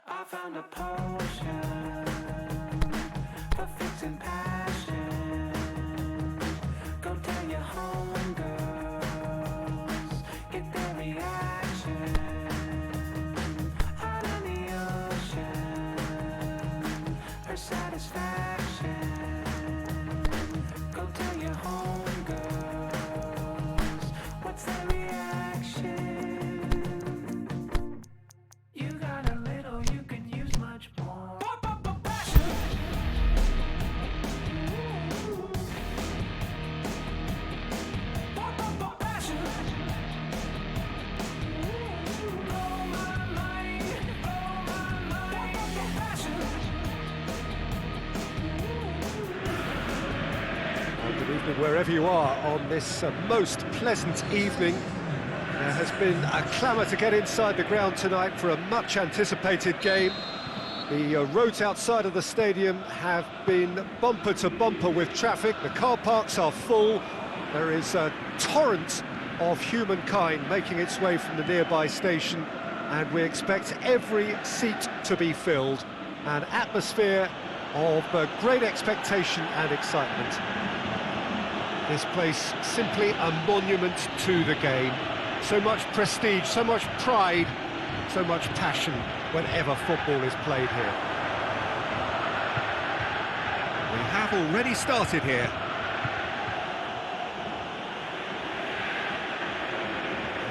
I found a potion for fixing passion. Go tell your homegirls, get their reaction. Out on the ocean, her satisfaction. Go tell your homegirls, what's their reaction? You got a little, you could use much more. Passion. Passion. Blow my mind, passion. Good evening wherever you are on this most pleasant evening. There has been a clamour to get inside the ground tonight for a much anticipated game. The roads outside of the stadium have been bumper to bumper with traffic. The car parks are full. There is a torrent of humankind making its way from the nearby station, and we expect every seat to be filled. An atmosphere of great expectation and excitement. This place simply a monument to the game. So much prestige, so much pride, so much passion whenever football is played here. We have already started here.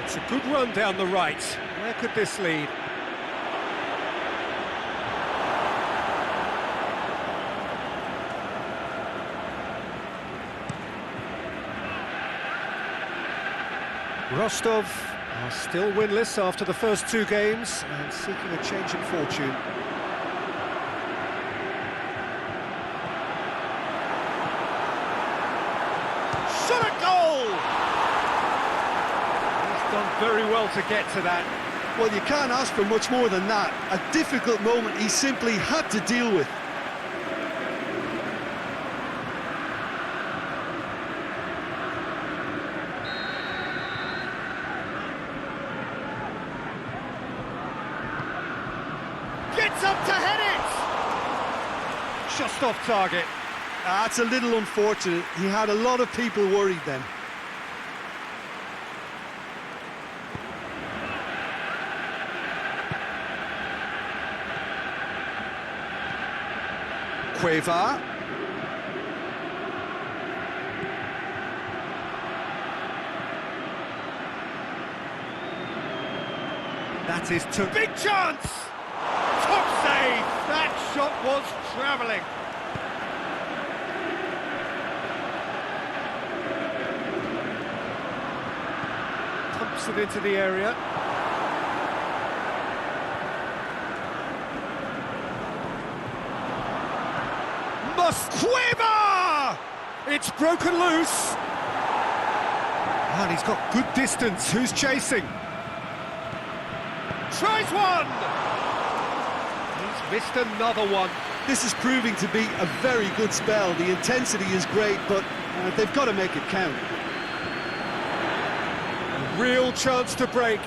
It's a good run down the right. Where could this lead? Rostov are still winless after the first two games and seeking a change in fortune. Shot a goal! He's done very well to get to that. Well, you can't ask for much more than that. A difficult moment he simply had to deal with. Gets up to head it! Just off target. That's a little unfortunate. He had a lot of people worried then. Cueva. That is too big chance! Top save! That shot was travelling. Pumps it into the area. Cueva! It's broken loose. And he's got good distance. Who's chasing? Tries one! He's missed another one. This is proving to be a very good spell. The intensity is great, but they've got to make it count. A real chance to break.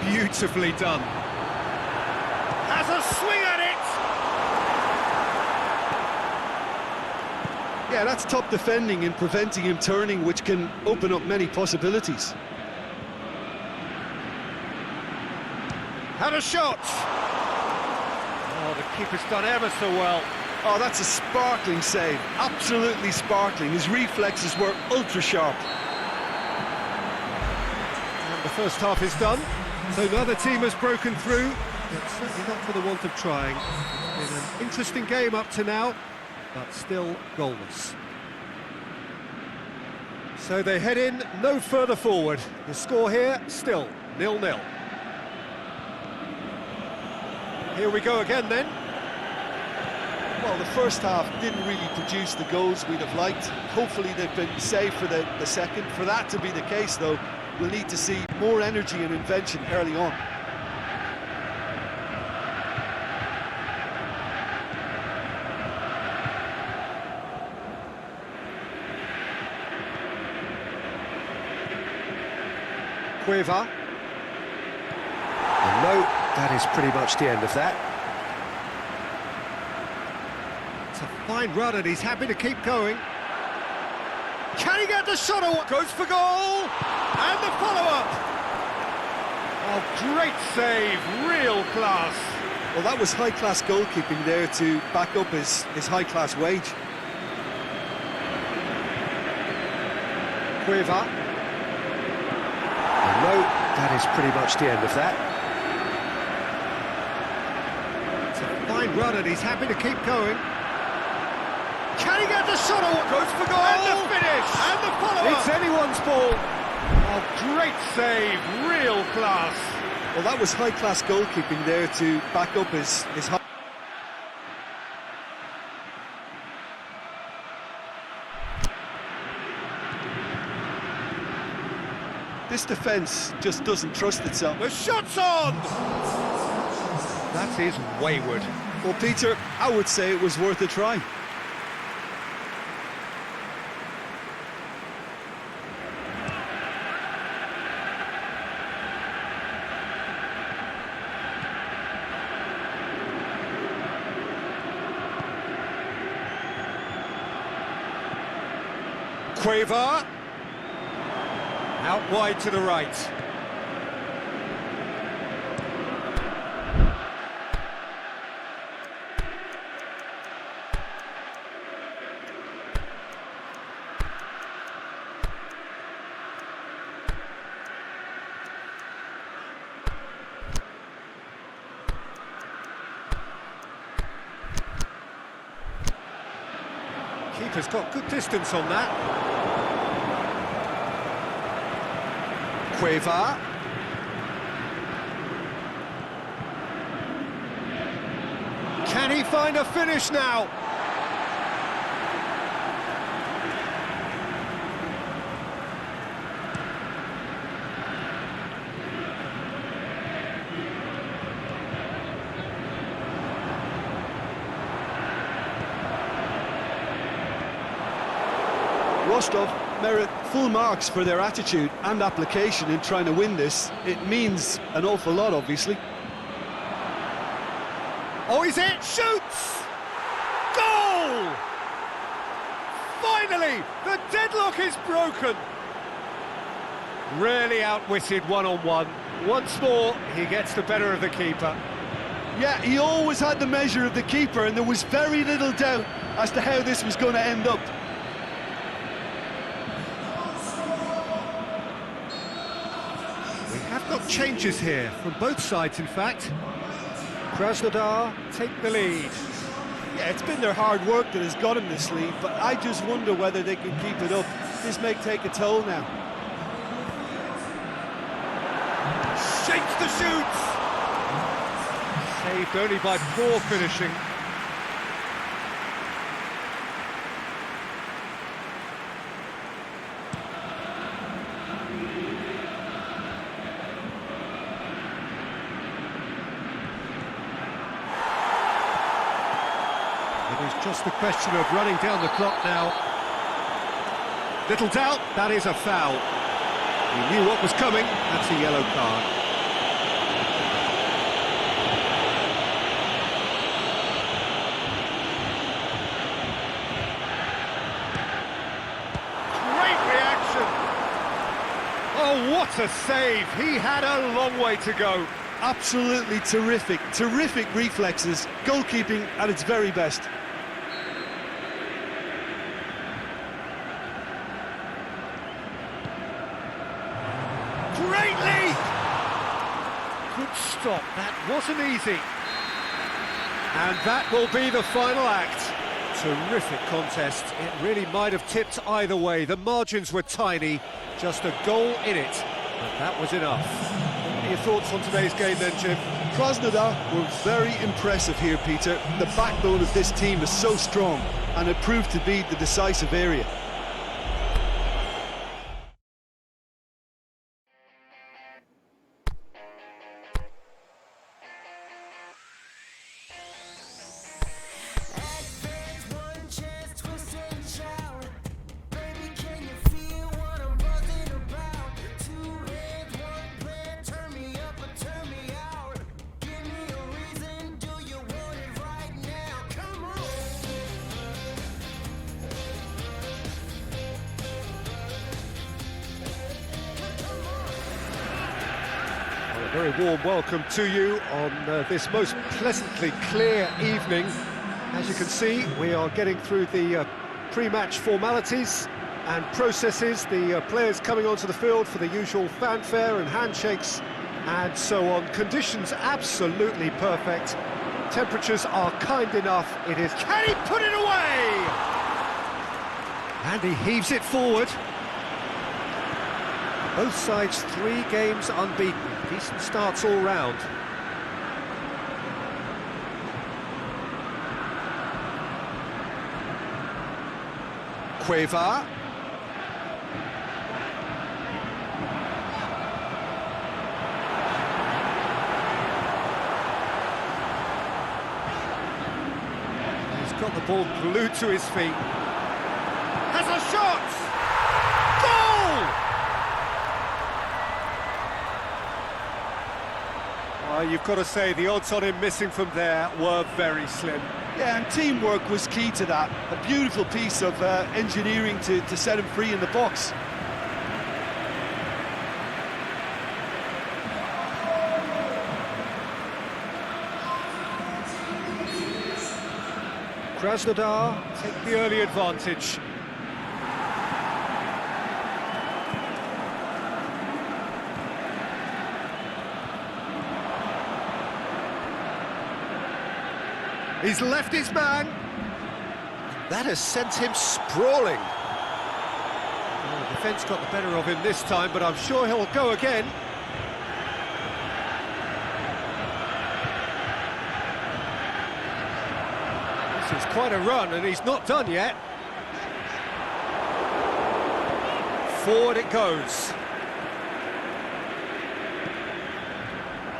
Beautifully done. Has a swing at it! Yeah, that's top defending and preventing him turning, which can open up many possibilities. Had a shot! Oh, the keeper's done ever so well. Oh, that's a sparkling save. Absolutely sparkling. His reflexes were ultra sharp. And the first half is done. So the other team has broken through, but certainly not for the want of trying. It's been an interesting game up to now, but still goalless. So they head in no further forward. The score here, still 0-0. Here we go again then. Well, the first half didn't really produce the goals we'd have liked. Hopefully they've been saved for the second. For that to be the case, though, we'll need to see more energy and invention early on. Cueva. And no, that is pretty much the end of that. It's a fine run and he's happy to keep going. Can he get the shot away? Goes for goal! And the follow-up! Oh, great save, real class. Well, that was high-class goalkeeping there to back up his high-class wage. Cueva. And no, that is pretty much the end of that. It's a fine run and he's happy to keep going. Can he get the shot away? Goes for goal! And the finish! And the follow-up! It's anyone's ball. Oh, great save, real class. Well, that was high-class goalkeeping there to back up his high... This defence just doesn't trust itself. The shot's on! That is wayward. Well, Peter, I would say it was worth a try. Cueva. Out wide to the right. Keeper's got good distance on that. Cueva. Can he find a finish now? Rostov merit full marks for their attitude and application in trying to win this. It means an awful lot, obviously. Oh, is it? Shoots! Goal! Finally, the deadlock is broken. Really outwitted one-on-one. Once more, he gets the better of the keeper. Yeah, he always had the measure of the keeper, and there was very little doubt as to how this was going to end up. We have got changes here, from both sides in fact. Krasnodar take the lead. Yeah, it's been their hard work that has got them this lead, but I just wonder whether they can keep it up. This may take a toll now. Shakes the shoots! Saved only by poor finishing. It is just a question of running down the clock now. Little doubt, that is a foul. He knew what was coming, that's a yellow card. Great reaction! Oh, what a save! He had a long way to go. Absolutely terrific, terrific reflexes, goalkeeping at its very best. Great lead! Good stop, that wasn't easy. And that will be the final act. Terrific contest, it really might have tipped either way. The margins were tiny, just a goal in it, but that was enough. What are your thoughts on today's game then, Jim? Krasnodar were very impressive here, Peter. The backbone of this team is so strong, and it proved to be the decisive area. Very warm welcome to you on this most pleasantly clear evening. As you can see, we are getting through the pre-match formalities and processes, the players coming onto the field for the usual fanfare and handshakes and so on. Conditions absolutely perfect. Temperatures are kind enough. It is... Can he put it away? And he heaves it forward. Both sides 3 games unbeaten. Decent starts all round. Cueva. He's got the ball glued to his feet. Has a shot! Goal! You've got to say, the odds on him missing from there were very slim. Yeah, and teamwork was key to that. A beautiful piece of engineering to set him free in the box. Krasnodar take the early advantage. He's left his man. That has sent him sprawling. Well, the defence got the better of him this time, but I'm sure he'll go again. This is quite a run, and he's not done yet. Forward it goes.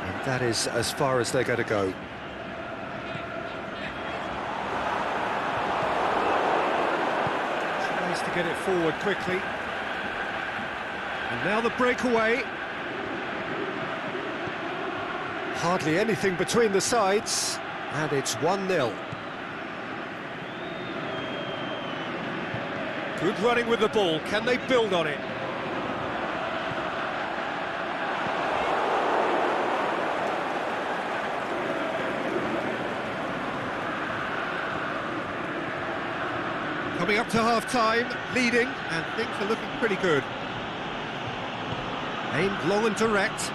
And that is as far as they're going to go. To get it forward quickly. And now the breakaway. Hardly anything between the sides, and it's 1-0. Good running with the ball. Can they build on it? Coming up to half-time, leading, and things are looking pretty good. Aimed long and direct.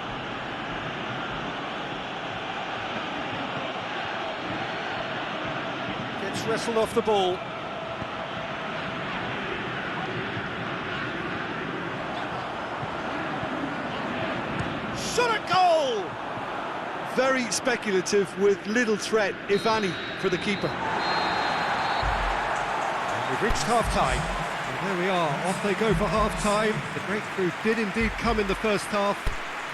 Gets wrestled off the ball. Shot at goal! Very speculative with little threat, if any, for the keeper. We've reached half-time, and there we are, off they go for half-time. The breakthrough did indeed come in the first half,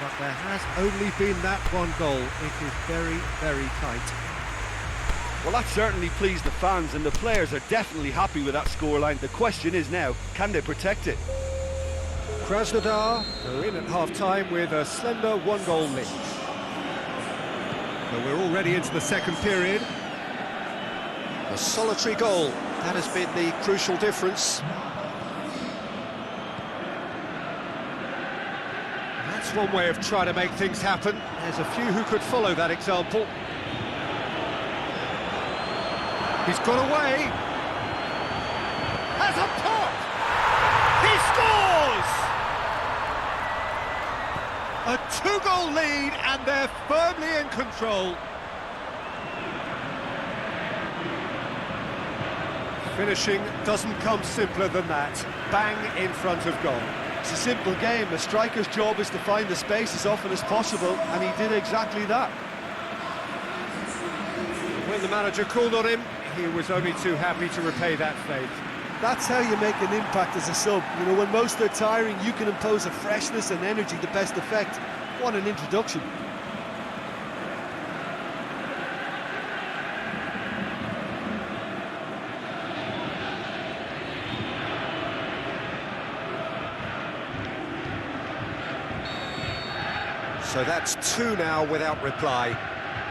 but there has only been that one goal. It is very, very tight. Well, that certainly pleased the fans, and the players are definitely happy with that scoreline. The question is now, can they protect it? Krasnodar are in at half-time with a slender 1-goal lead. So we're already into the second period. A solitary goal. That has been the crucial difference. That's one way of trying to make things happen. There's a few who could follow that example. He's got away. Has a pop! He scores! A 2-goal lead, and they're firmly in control. Finishing doesn't come simpler than that. Bang in front of goal. It's a simple game. A striker's job is to find the space as often as possible, and he did exactly that. When the manager called on him, he was only too happy to repay that faith. That's how you make an impact as a sub. You know, when most are tiring, you can impose a freshness and energy to best effect. What an introduction. So that's 2 now without reply.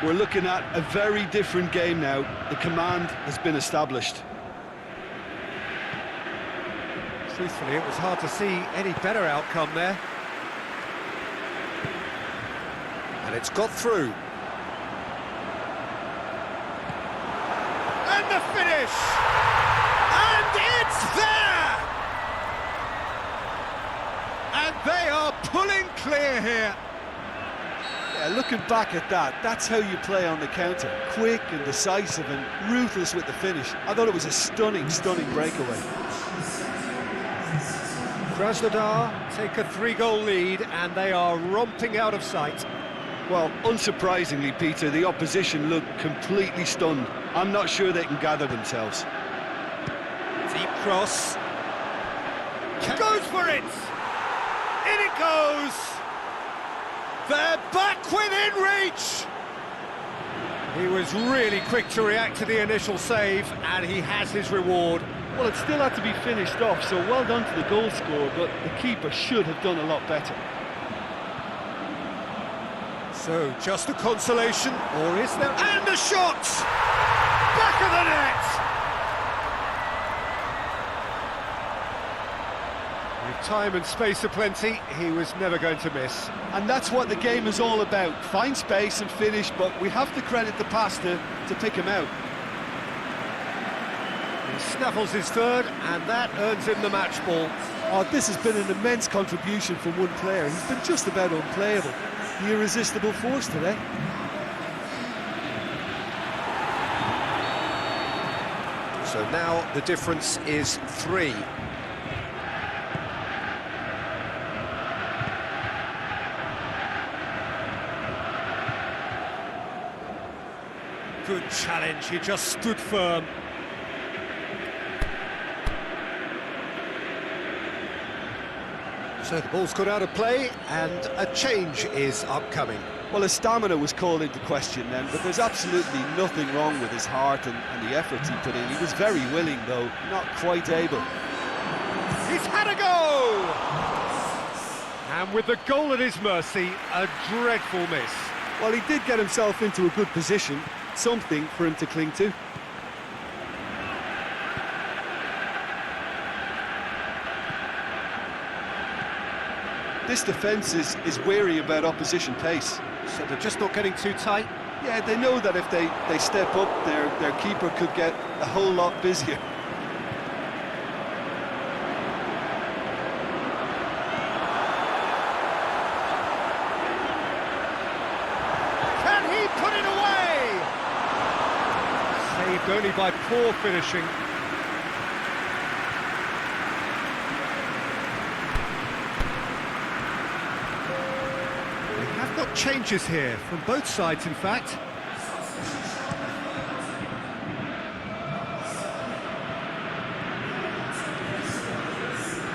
We're looking at a very different game now. The command has been established. Truthfully, it was hard to see any better outcome there. And it's got through. And the finish! And it's there! And they are pulling clear here. Yeah, looking back at that, that's how you play on the counter. Quick and decisive and ruthless with the finish. I thought it was a stunning, stunning breakaway. Krasnodar take a 3-goal lead and they are romping out of sight. Well, unsurprisingly, Peter, the opposition look completely stunned. I'm not sure they can gather themselves. Deep cross. Goes for it! In it goes! They're back within reach! He was really quick to react to the initial save, and he has his reward. Well, it still had to be finished off, so well done to the goal scorer, but the keeper should have done a lot better. So, just a consolation, or is there... And the shot! Back of the net! With time and space aplenty, he was never going to miss. And that's what the game is all about. Find space and finish, but we have to credit the pass to pick him out. He snaffles his third, and that earns him the match ball. Oh, this has been an immense contribution from one player. He's been just about unplayable. The irresistible force today. So now the difference is 3. Good challenge, he just stood firm. So the ball's got out of play and a change is upcoming. Well, his stamina was called into question then, but there's absolutely nothing wrong with his heart and the efforts he put in. He was very willing, though, not quite able. He's had a go! And with the goal at his mercy, a dreadful miss. Well, he did get himself into a good position, something for him to cling to. This defence is wary about opposition pace. So they're just not getting too tight. Yeah, they know that if they step up, their keeper could get a whole lot busier. Can he put it away? Saved only by poor finishing. Got changes here from both sides, in fact.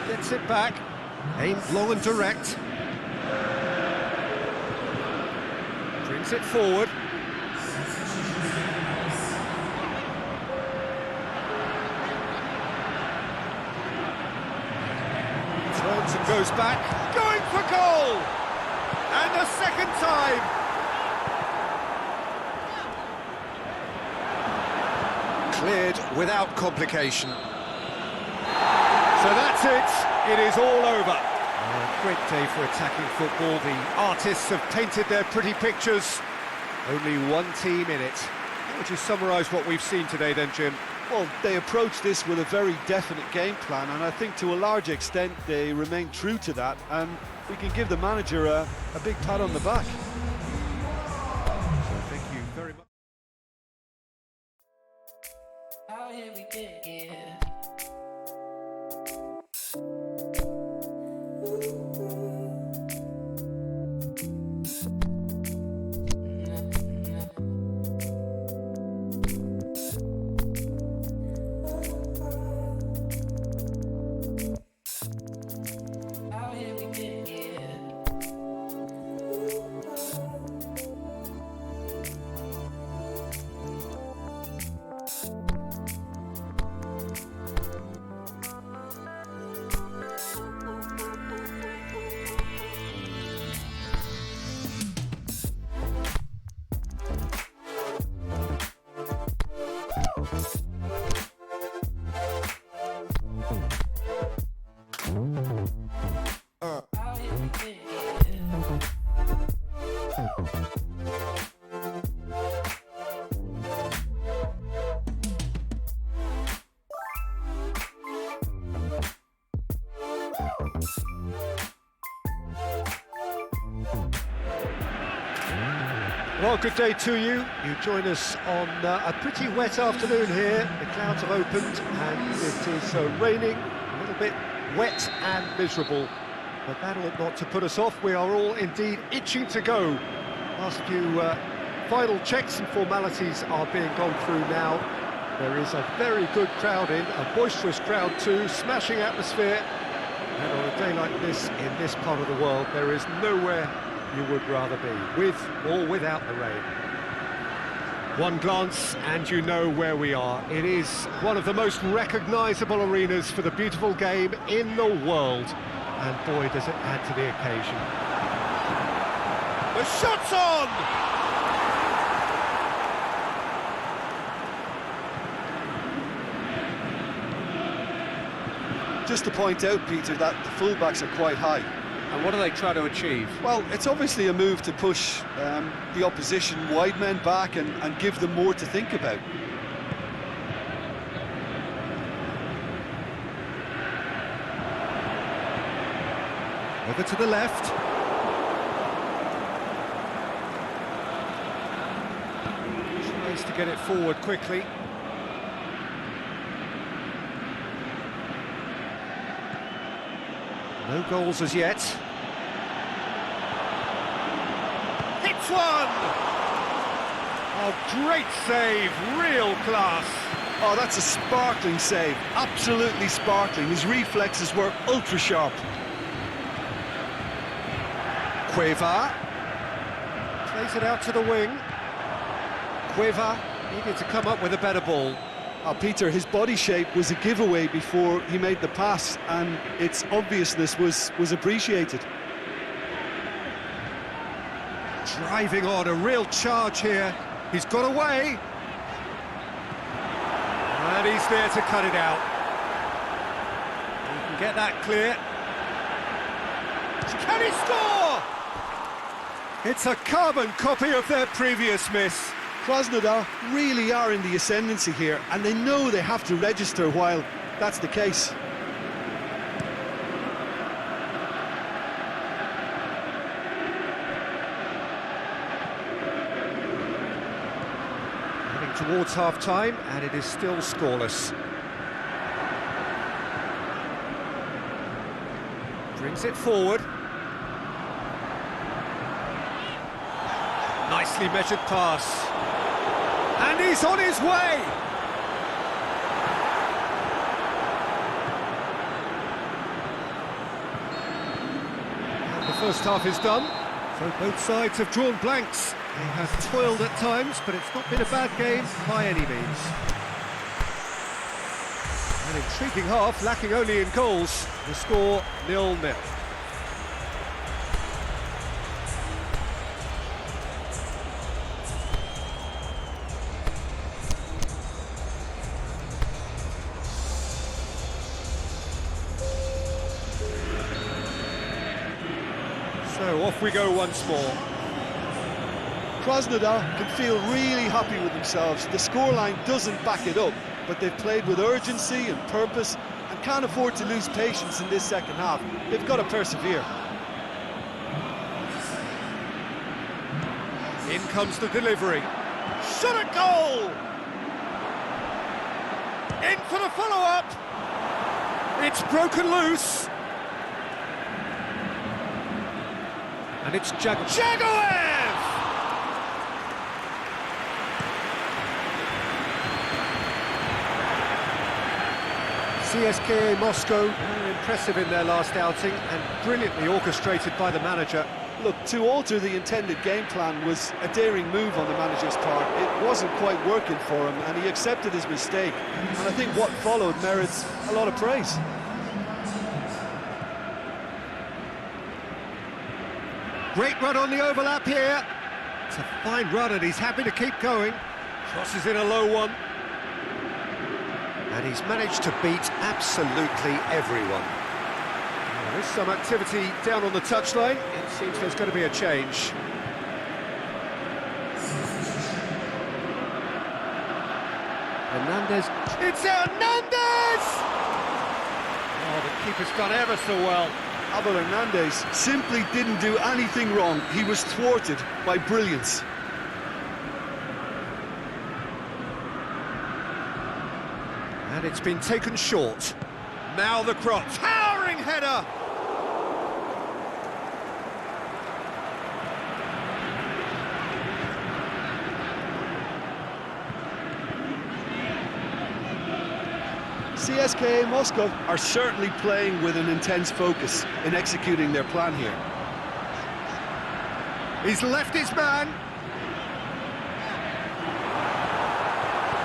Gets it back, aimed long and direct. Brings it forward. Turns and goes back, going for goal! And a second time! Cleared without complication. So that's it. It is all over. A great day for attacking football. The artists have painted their pretty pictures. Only one team in it. How would you summarise what we've seen today then, Jim? Well, they approached this with a very definite game plan, and I think to a large extent they remain true to that, and we can give the manager a big pat on the back. So thank you very much. Out here we get here. Out here we get here. Out here we get here. Well, good day to you. You join us on a pretty wet afternoon here. The clouds have opened and it is raining, a little bit wet and miserable. But that ought not to put us off. We are all indeed itching to go. Last few final checks and formalities are being gone through now. There is a very good crowd in, a boisterous crowd too, smashing atmosphere. And on a day like this, in this part of the world, there is nowhere you would rather be, with or without the rain. One glance and you know where we are. It is one of the most recognisable arenas for the beautiful game in the world. And boy, does it add to the occasion. The shot's on! Just to point out, Peter, that the fullbacks are quite high. And what do they try to achieve? Well, it's obviously a move to push the opposition wide men back and give them more to think about. Over to the left. Tries to get it forward quickly. No goals as yet. Hits one! Oh, great save, real class. Oh, that's a sparkling save, absolutely sparkling. His reflexes were ultra sharp. Cueva plays it out to the wing. Cueva needed to come up with a better ball. Oh, Peter, his body shape was a giveaway before he made the pass, and its obviousness was appreciated. Driving on, a real charge here. He's got away. And he's there to cut it out. He can get that clear. Can he score? It's a carbon copy of their previous miss. Krasnodar really are in the ascendancy here, and they know they have to register while that's the case. Heading towards half-time, and it is still scoreless. Brings it forward. Nicely measured pass. And he's on his way! And the first half is done, so both sides have drawn blanks. They have toiled at times, but it's not been a bad game by any means. An intriguing half, lacking only in goals. The score 0-0. So off we go once more. Krasnodar can feel really happy with themselves. The scoreline doesn't back it up, but they've played with urgency and purpose and can't afford to lose patience in this second half. They've got to persevere. In comes the delivery. Shot at goal! In for the follow-up! It's broken loose. And it's Jagoev! CSKA Moscow, very impressive in their last outing and brilliantly orchestrated by the manager. Look, to alter the intended game plan was a daring move on the manager's part. It wasn't quite working for him, and he accepted his mistake. And I think what followed merits a lot of praise. Great run on the overlap here. It's a fine run and he's happy to keep going. Crosses in a low one. And he's managed to beat absolutely everyone. There is some activity down on the touchline. It seems there's going to be a change. Hernandez. It's Hernandez! Oh, the keeper's done ever so well. Abel Hernandez simply didn't do anything wrong. He was thwarted by brilliance. And it's been taken short. Now the cross. Towering header! CSKA Moscow are certainly playing with an intense focus in executing their plan here. He's left his man.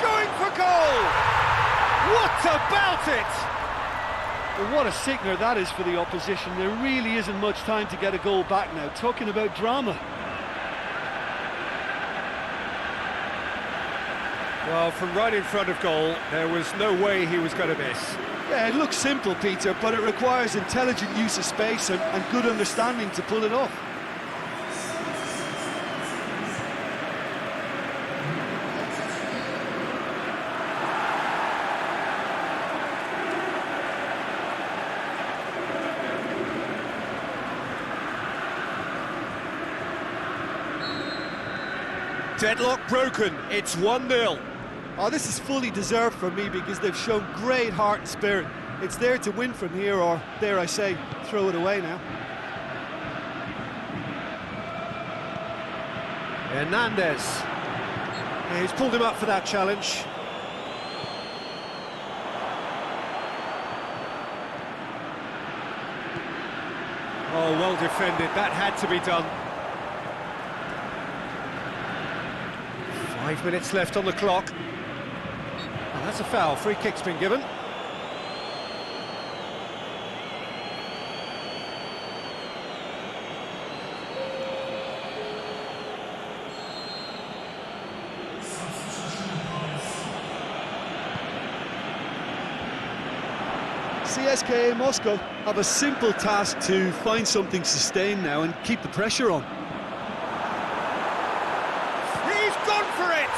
Going for goal! What about it? Well, what a sickener that is for the opposition. There really isn't much time to get a goal back now. Talking about drama. Well, from right in front of goal, there was no way he was going to miss. Yeah, it looks simple, Peter, but it requires intelligent use of space and good understanding to pull it off. Deadlock broken, it's 1-0. Oh, this is fully deserved for me because they've shown great heart and spirit. It's there to win from here, or, dare I say, throw it away now. Hernandez. Yeah, he's pulled him up for that challenge. Oh, well defended, that had to be done. 5 minutes left on the clock. Oh, that's a foul, free kick's been given. CSKA Moscow have a simple task to find something sustained now and keep the pressure on. He's gone for it!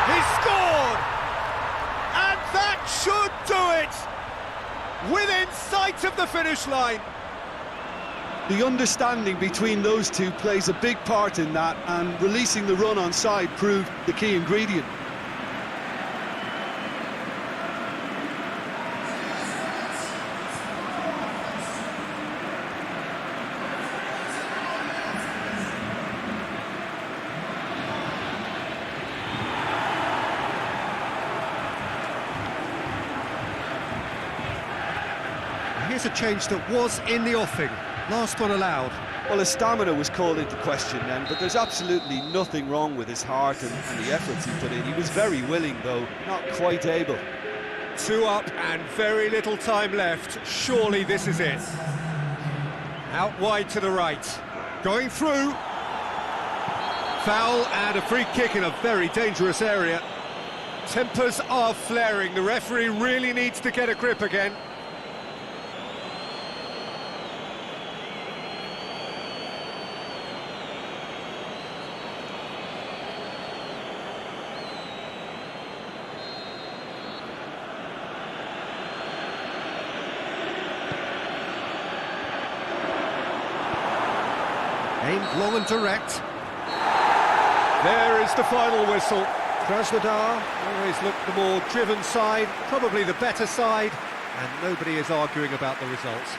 He's scored! And that should do it! Within sight of the finish line. The understanding between those two plays a big part in that, and releasing the run on side proved the key ingredient. Here's a change that was in the offing. Last one allowed. Well, his stamina was called into question then, but there's absolutely nothing wrong with his heart and the efforts he put in. He was very willing, though, not quite able. 2 up and very little time left. Surely this is it. Out wide to the right. Going through. Foul and a free kick in a very dangerous area. Tempers are flaring. The referee really needs to get a grip again. Aimed long and direct. There is the final whistle. Krasnodar always looked the more driven side, probably the better side, and nobody is arguing about the results.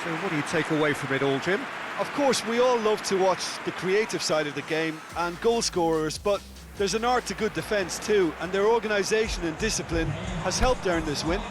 So what do you take away from it all, Jim? Of course, we all love to watch the creative side of the game and goal scorers, but there's an art to good defence too, and their organisation and discipline has helped earn this win.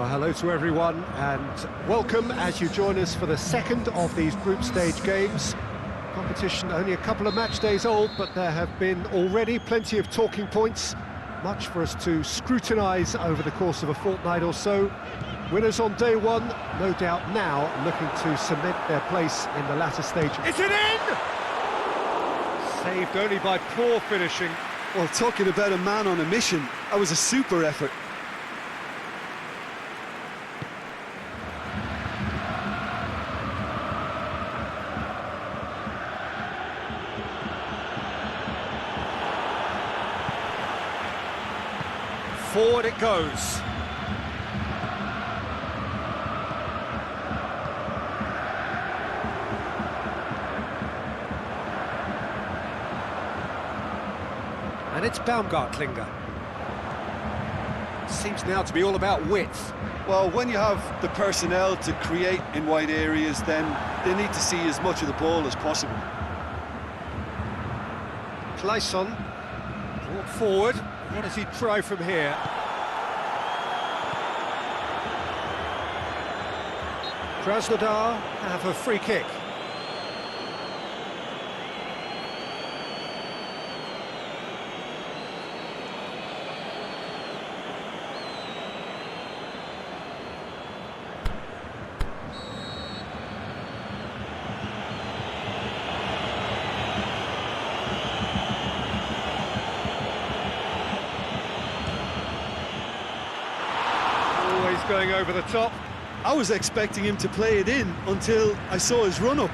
Well, hello to everyone and welcome as you join us for the second of these group stage games. Competition only a couple of match days old, but there have been already plenty of talking points, much for us to scrutinise over the course of a fortnight or so. Winners on day one, no doubt now looking to cement their place in the latter stage. Is it in? Saved only by poor finishing. Well, talking about a man on a mission, that was a super effort. Forward it goes. And it's Baumgartlinger. Seems now to be all about width. Well, when you have the personnel to create in wide areas, then they need to see as much of the ball as possible. Clayson brought forward. What does he try from here? Krasnodar have a free kick. Going over the top. I was expecting him to play it in until I saw his run-up.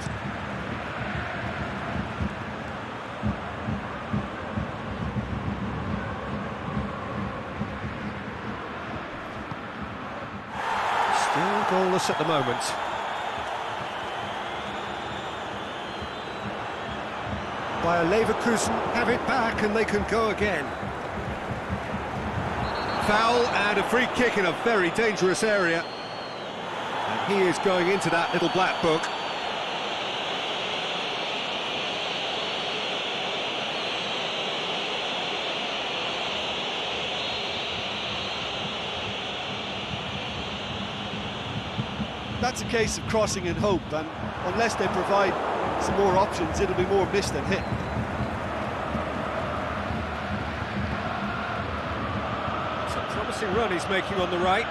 Still goalless at the moment. Bayer Leverkusen have it back and they can go again. Foul and a free kick in a very dangerous area. And he is going into that little black book. That's a case of crossing in hope, and unless they provide some more options, it'll be more miss than hit. Promising run he's making on the right.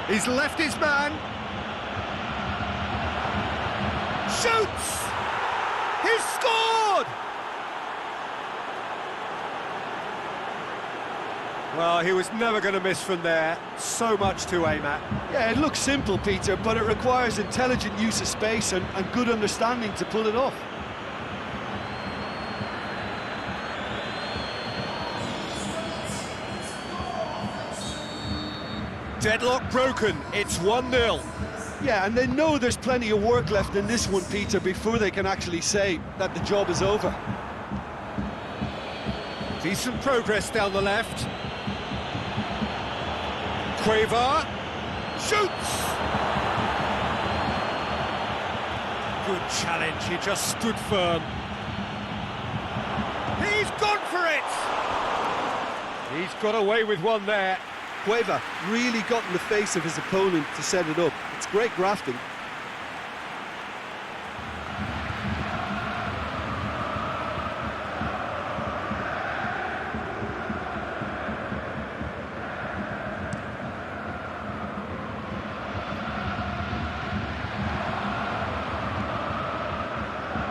He's left his man. Shoots! He's scored! Well, he was never going to miss from there. So much to aim at. Yeah, it looks simple, Peter, but it requires intelligent use of space and good understanding to pull it off. Deadlock broken, it's 1-0. Yeah, and they know there's plenty of work left in this one, Peter, before they can actually say that the job is over. Decent progress down the left. Cueva shoots! Good challenge, he just stood firm. He's gone for it! He's got away with one there. Cueva really got in the face of his opponent to set it up. It's great grafting.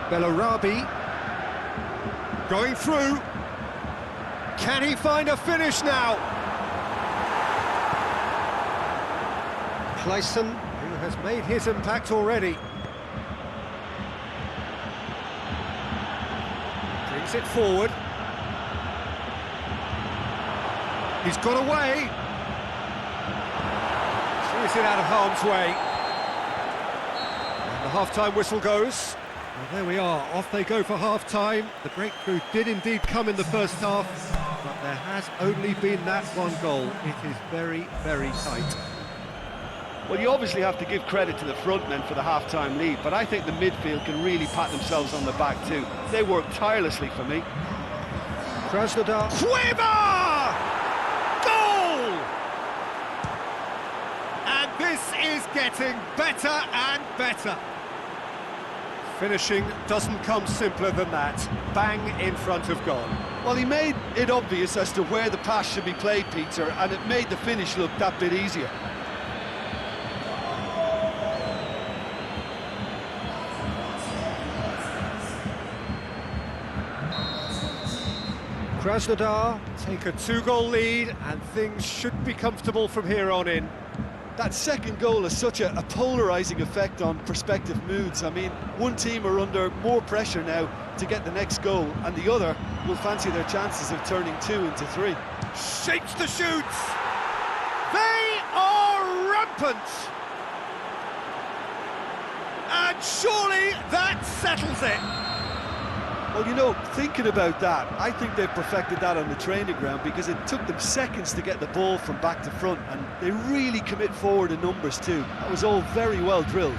Bellarabi going through. Can he find a finish now? Clayson, who has made his impact already. Brings it forward. He's got away. Clears it out of harm's way. And the half-time whistle goes. Well, there we are, off they go for half-time. The breakthrough did indeed come in the first half, but there has only been that one goal. It is very, very tight. Well, you obviously have to give credit to the front men for the half-time lead, but I think the midfield can really pat themselves on the back too. They worked tirelessly for me. Krasnodar. Cueva! This is getting better and better. Finishing doesn't come simpler than that. Bang in front of goal. Well, he made it obvious as to where the pass should be played, Peter, and it made the finish look that bit easier. Krasnodar take a 2-goal lead and things should be comfortable from here on in. That second goal has such a polarising effect on prospective moods. I mean, one team are under more pressure now to get the next goal, and the other will fancy their chances of turning 2 into 3. Shapes the shoots! They are rampant! And surely that settles it! Well, you know, thinking about that, I think they've perfected that on the training ground, because it took them seconds to get the ball from back to front, and they really commit forward in numbers too. That was all very well drilled.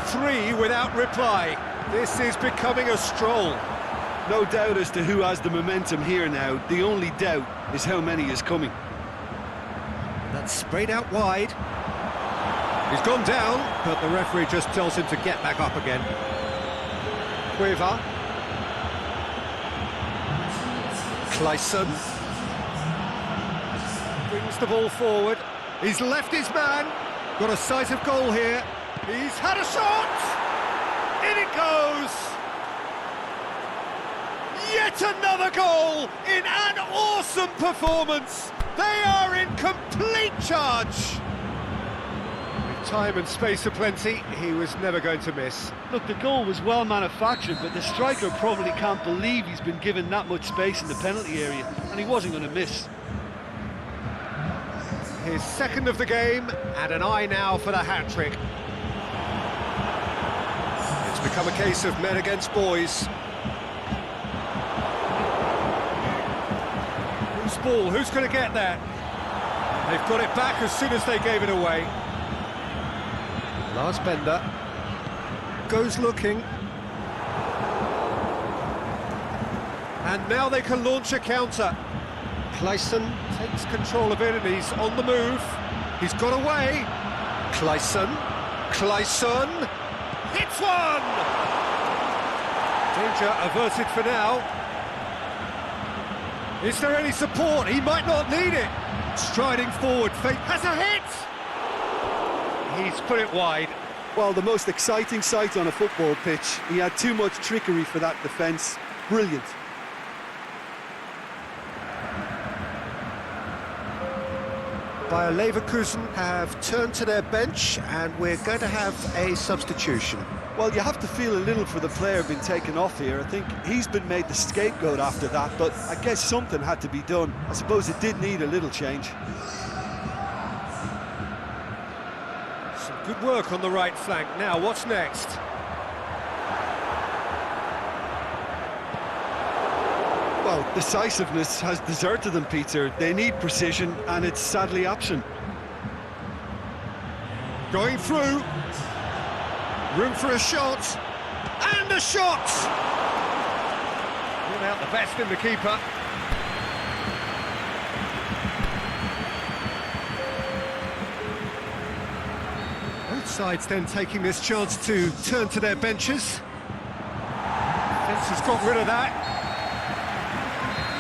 3 without reply. This is becoming a stroll. No doubt as to who has the momentum here now. The only doubt is how many is coming. That's sprayed out wide. He's gone down, but the referee just tells him to get back up again. Cueva. Clayson. Brings the ball forward. He's left his man. Got a sight of goal here. He's had a shot! In it goes! Yet another goal in an awesome performance! They are in complete charge! With time and space aplenty, he was never going to miss. Look, the goal was well manufactured, but the striker probably can't believe he's been given that much space in the penalty area, and he wasn't going to miss. His second of the game, and an eye now for the hat-trick. It's become a case of men against boys. Whose ball? Who's going to get that? They've got it back as soon as they gave it away. Lars Bender goes looking. And now they can launch a counter. Clayson takes control of it and he's on the move. He's got away. Clayson hits one! Danger averted for now. Is there any support? He might not need it. Striding forward, Fate has a hit! He's put it wide. Well, the most exciting sight on a football pitch. He had too much trickery for that defence. Brilliant. Bayer Leverkusen have turned to their bench and we're going to have a substitution. Well, you have to feel a little for the player being taken off here. I think he's been made the scapegoat after that, but I guess something had to be done. I suppose it did need a little change. Some good work on the right flank. Now, what's next? Well, decisiveness has deserted them, Peter. They need precision, and it's sadly absent. Going through. Room for a shot. And a shot! Brought out the best in the keeper. Both sides then taking this chance to turn to their benches. Defence has got rid of that.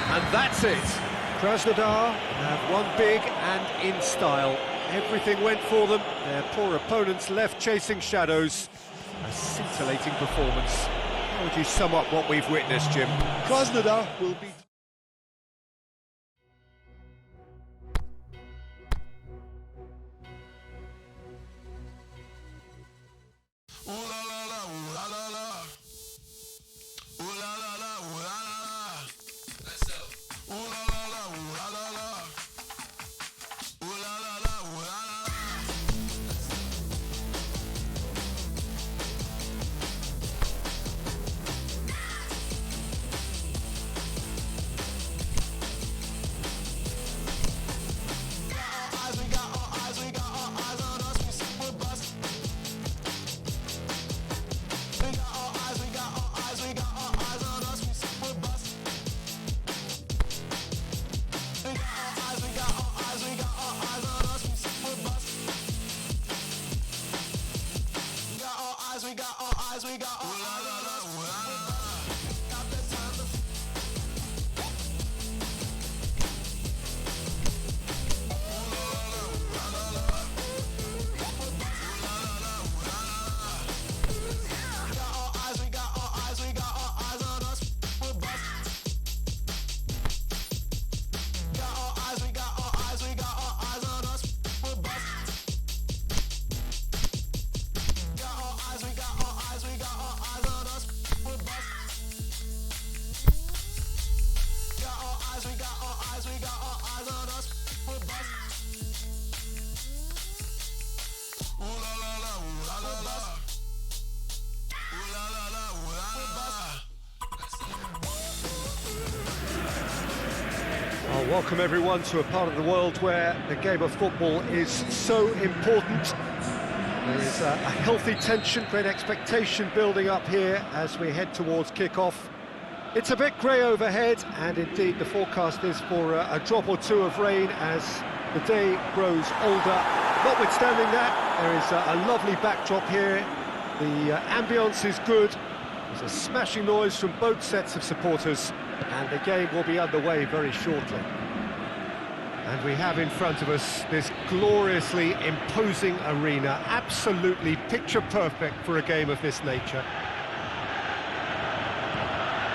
And that's it. Krasnodar have won big and in style. Everything went for them. Their poor opponents left chasing shadows. A scintillating performance. How would you sum up what we've witnessed, Jim? Krasnodar will be... Welcome everyone to a part of the world where the game of football is so important. There is a healthy tension, great expectation building up here as we head towards kick-off. It's a bit grey overhead, and indeed the forecast is for a drop or two of rain as the day grows older. Notwithstanding that, there is a lovely backdrop here. The ambience is good. There's a smashing noise from both sets of supporters, and the game will be underway very shortly. And we have in front of us this gloriously imposing arena, absolutely picture perfect for a game of this nature.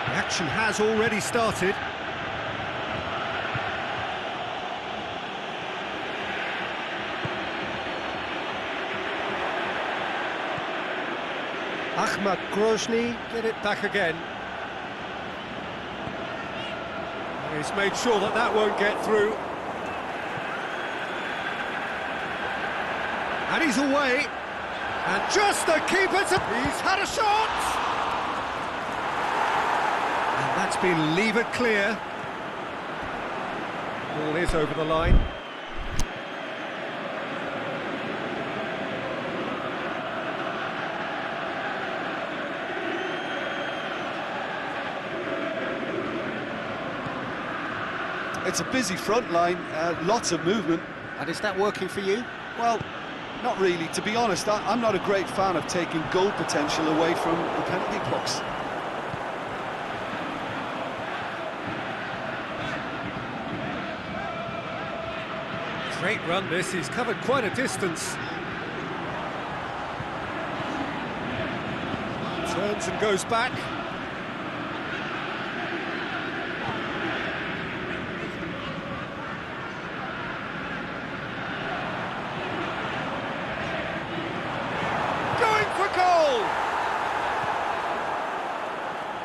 The action has already started. Ahmad Grozny get it back again. He's made sure that that won't get through. And he's away. And just the keeper he's had a shot! And that's been levered clear. Ball is over the line. It's a busy front line, lots of movement. And is that working for you? Well, not really. To be honest, I'm not a great fan of taking goal potential away from the penalty box. Great run this, he's covered quite a distance. Turns and goes back.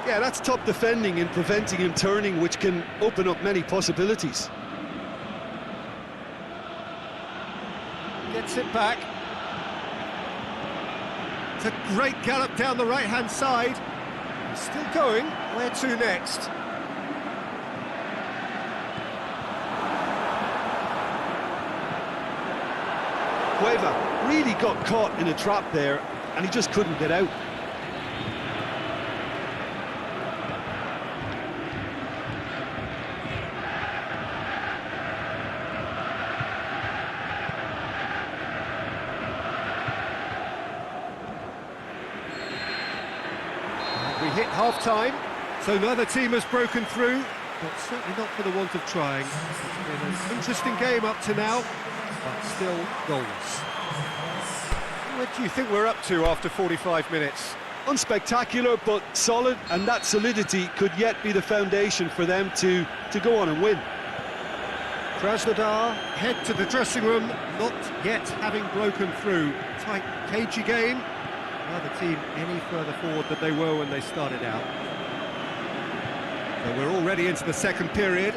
Yeah, that's top defending and preventing him turning, which can open up many possibilities. Gets it back. It's a great gallop down the right-hand side. He's still going. Where to next? Cueva really got caught in a trap there, and he just couldn't get out. We hit half-time, so neither team has broken through, but certainly not for the want of trying. It's been an interesting game up to now, but still goals. What do you think we're up to after 45 minutes? Unspectacular, but solid, and that solidity could yet be the foundation for them to go on and win. Krasnodar head to the dressing room, not yet having broken through. Tight, cagey game. Neither team any further forward than they were when they started out. So we're already into the second period.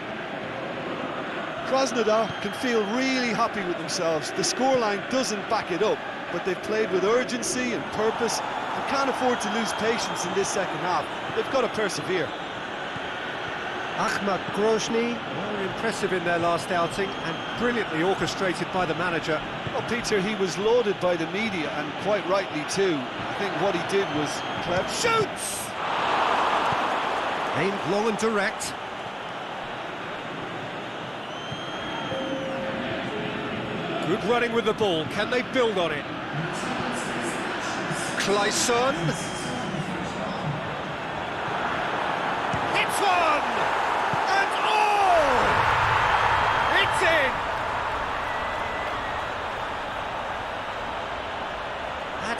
Krasnodar can feel really happy with themselves. The scoreline doesn't back it up, but they've played with urgency and purpose and can't afford to lose patience in this second half. They've got to persevere. Ahmad Grozny, very impressive in their last outing and brilliantly orchestrated by the manager. Well, Peter, he was lauded by the media, and quite rightly too. I think what he did was clever. Shoots! Aimed long and direct. Good running with the ball. Can they build on it? Clayson.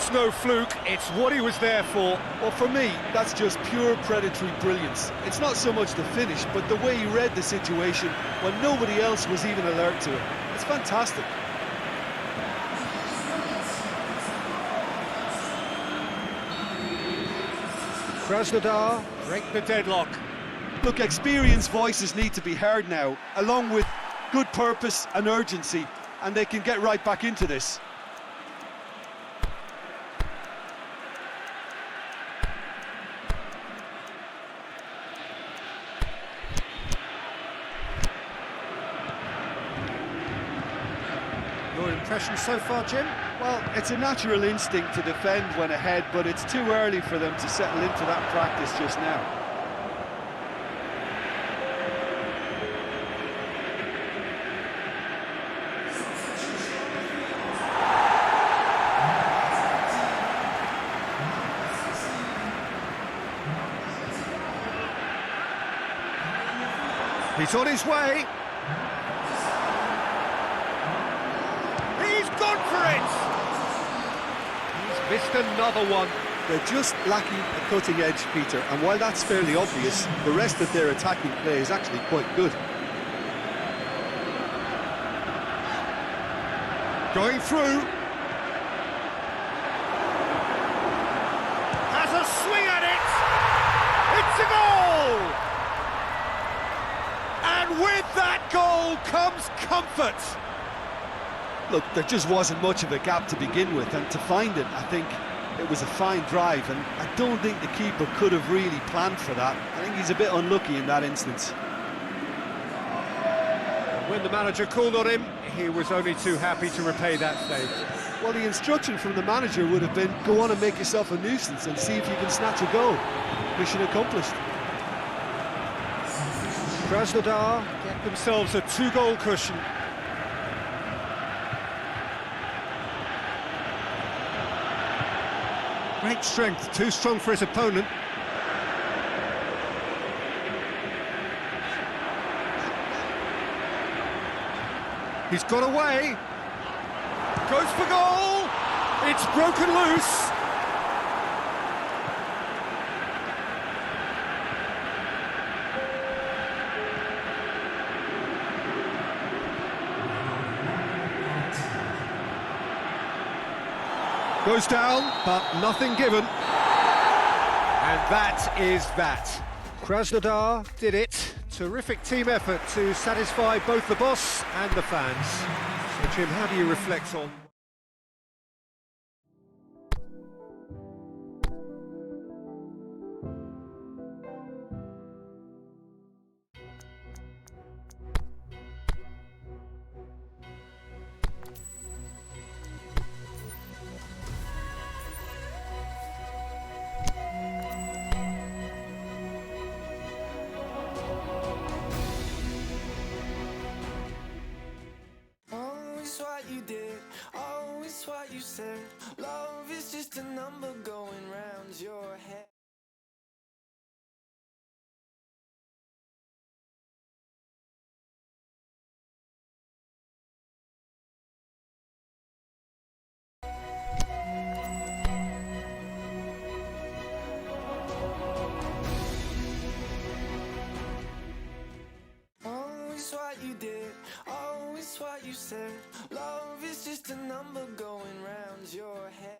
That's no fluke, it's what he was there for. Well, for me, that's just pure predatory brilliance. It's not so much the finish, but the way he read the situation when nobody else was even alert to it. It's fantastic. Krasnodar break the deadlock. Look, experienced voices need to be heard now, along with good purpose and urgency, and they can get right back into this. Your impression so far, Jim? Well, it's a natural instinct to defend when ahead, but it's too early for them to settle into that practice just now. He's on his way. He's gone for it! He's missed another one. They're just lacking a cutting edge, Peter, and while that's fairly obvious, the rest of their attacking play is actually quite good. Going through. Has a swing at it! It's a goal! And with that goal comes comfort. Look, there just wasn't much of a gap to begin with, and to find it, I think it was a fine drive, and I don't think the keeper could have really planned for that. I think he's a bit unlucky in that instance. When the manager called on him, he was only too happy to repay that save. Well, the instruction from the manager would have been, go on and make yourself a nuisance and see if you can snatch a goal. Mission accomplished. Krasnodar get themselves a 2-goal cushion. Great strength, too strong for his opponent. He's got away. Goes for goal. It's broken loose. Goes down, but nothing given. And that is that. Krasnodar did it. Terrific team effort to satisfy both the boss and the fans. So, Jim, how do you reflect on... You did, always what you said. Love is just a number going round your head. Always what you did, always what you said. Love is just a number going round your head.